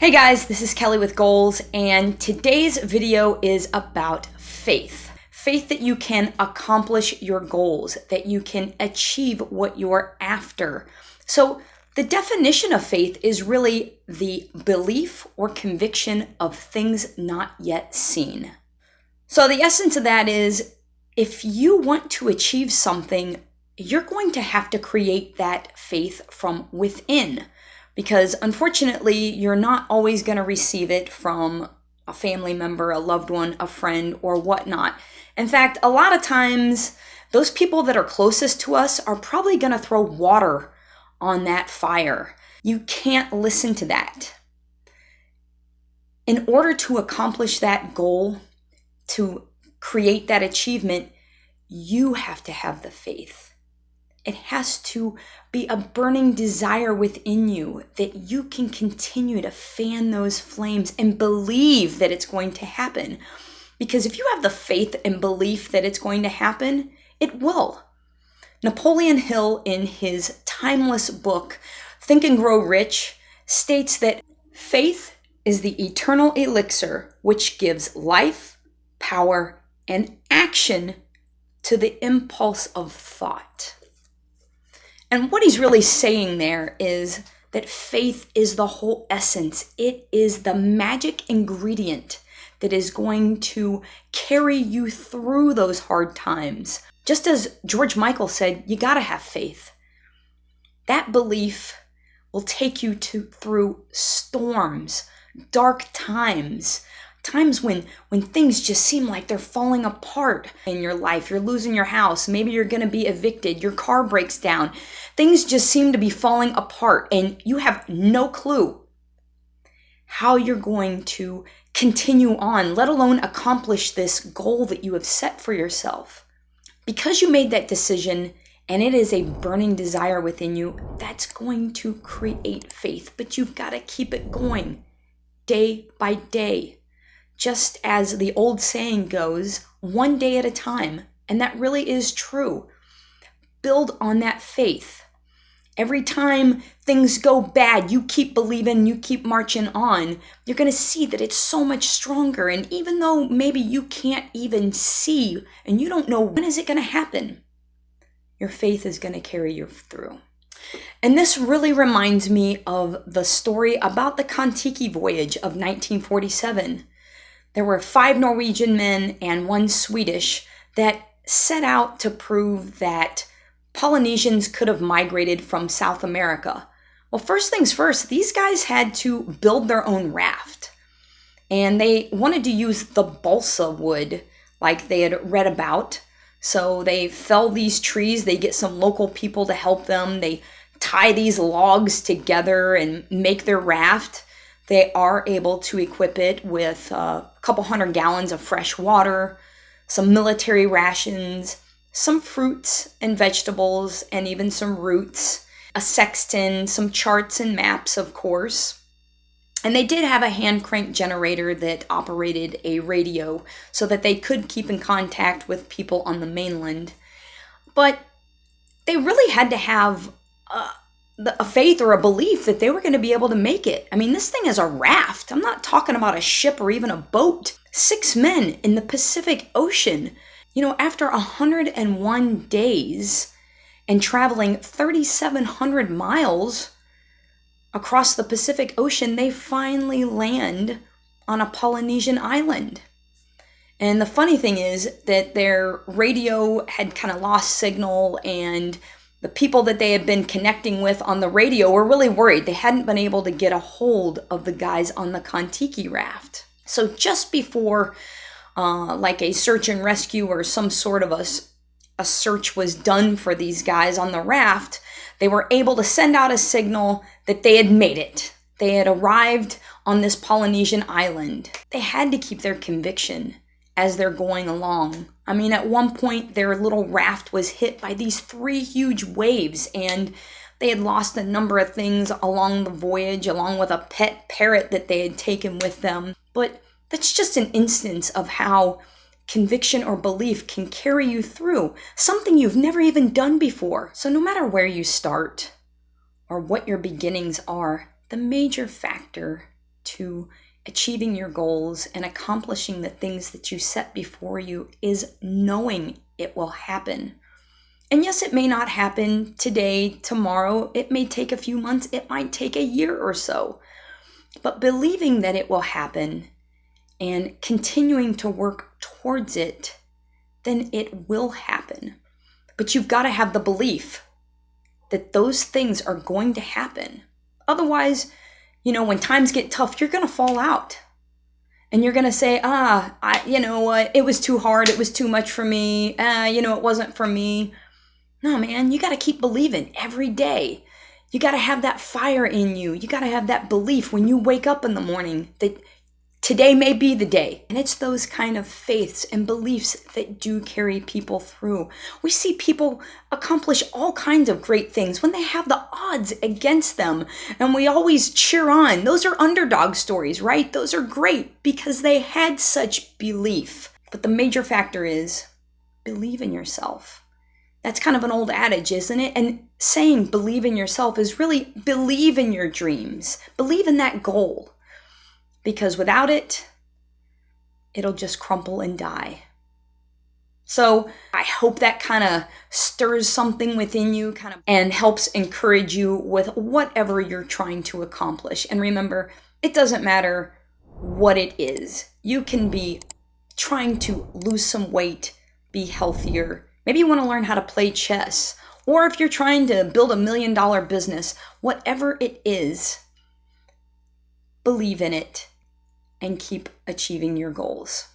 Hey guys, this is Kelli with Goals, and today's video is about faith. Faith that you can accomplish your goals, that you can achieve what you're after. So the definition of faith is really the belief or conviction of things not yet seen. So the essence of that is, if you want to achieve something, you're going to have to create that faith from within. Because unfortunately, you're not always going to receive it from a family member, a loved one, a friend, or whatnot. In fact, a lot of times, those people that are closest to us are probably going to throw water on that fire. You can't listen to that. In order to accomplish that goal, to create that achievement, you have to have the faith. It has to be a burning desire within you that you can continue to fan those flames and believe that it's going to happen. Because if you have the faith and belief that it's going to happen, it will. Napoleon Hill, in his timeless book, Think and Grow Rich, states that faith is the eternal elixir which gives life, power, and action to the impulse of thought. And what he's really saying there is that faith is the whole essence. It is the magic ingredient that is going to carry you through those hard times. Just as George Michael said, you gotta have faith. That belief will take you through storms, dark times, times when things just seem like they're falling apart in your life. You're losing your house. Maybe you're going to be evicted. Your car breaks down. Things just seem to be falling apart and you have no clue how you're going to continue on, let alone accomplish this goal that you have set for yourself. Because you made that decision and it is a burning desire within you, that's going to create faith. But you've got to keep it going day by day. Just as the old saying goes, one day at a time. And that really is true. Build on that faith. Every time things go bad, you keep believing, you keep marching on. You're going to see that it's so much stronger. And even though maybe you can't even see and you don't know when is it going to happen, your faith is going to carry you through. And this really reminds me of the story about the Kon-Tiki voyage of 1947. There were 5 Norwegian men and 1 Swedish that set out to prove that Polynesians could have migrated from South America. Well, first things first, these guys had to build their own raft. And they wanted to use the balsa wood like they had read about. So they fell these trees, they get some local people to help them. They tie these logs together and make their raft. They are able to equip it with a couple 100 gallons of fresh water, some military rations, some fruits and vegetables, and even some roots, a sextant, some charts and maps, of course. And they did have a hand crank generator that operated a radio so that they could keep in contact with people on the mainland. But they really had to have a faith or a belief that they were going to be able to make it. I mean, this thing is a raft. I'm not talking about a ship or even a boat. 6 men in the Pacific Ocean. You know, after 101 days and traveling 3,700 miles across the Pacific Ocean, they finally land on a Polynesian island. And the funny thing is that their radio had kind of lost signal, and the people that they had been connecting with on the radio were really worried. They hadn't been able to get a hold of the guys on the Kon-Tiki raft. So just before like a search and rescue or some sort of a search was done for these guys on the raft, they were able to send out a signal that they had made it. They had arrived on this Polynesian island. They had to keep their conviction as they're going along. I mean, at one point, their little raft was hit by these 3 huge waves, and they had lost a number of things along the voyage, along with a pet parrot that they had taken with them. But that's just an instance of how conviction or belief can carry you through something you've never even done before. So no matter where you start or what your beginnings are, the major factor to to achieving your goals and accomplishing the things that you set before you is knowing it will happen. And yes, it may not happen today, tomorrow. It may take a few months. It might take a year or so. But believing that it will happen and continuing to work towards it, then it will happen. But you've got to have the belief that those things are going to happen. Otherwise, when times get tough, you're going to fall out. And you're going to say, it was too hard. It was too much for me. It wasn't for me. No, man, you got to keep believing every day. You got to have that fire in you. You got to have that belief when you wake up in the morning that today may be the day. And it's those kind of faiths and beliefs that do carry people through. We see people accomplish all kinds of great things when they have the odds against them. And we always cheer on. Those are underdog stories, right? Those are great because they had such belief. But the major factor is believe in yourself. That's kind of an old adage, isn't it? And saying believe in yourself is really believe in your dreams. Believe in that goal. Because without it, it'll just crumple and die. So I hope that kind of stirs something within you and helps encourage you with whatever you're trying to accomplish. And remember, it doesn't matter what it is. You can be trying to lose some weight, be healthier. Maybe you want to learn how to play chess. Or if you're trying to build $1 million business, whatever it is, believe in it and keep achieving your goals.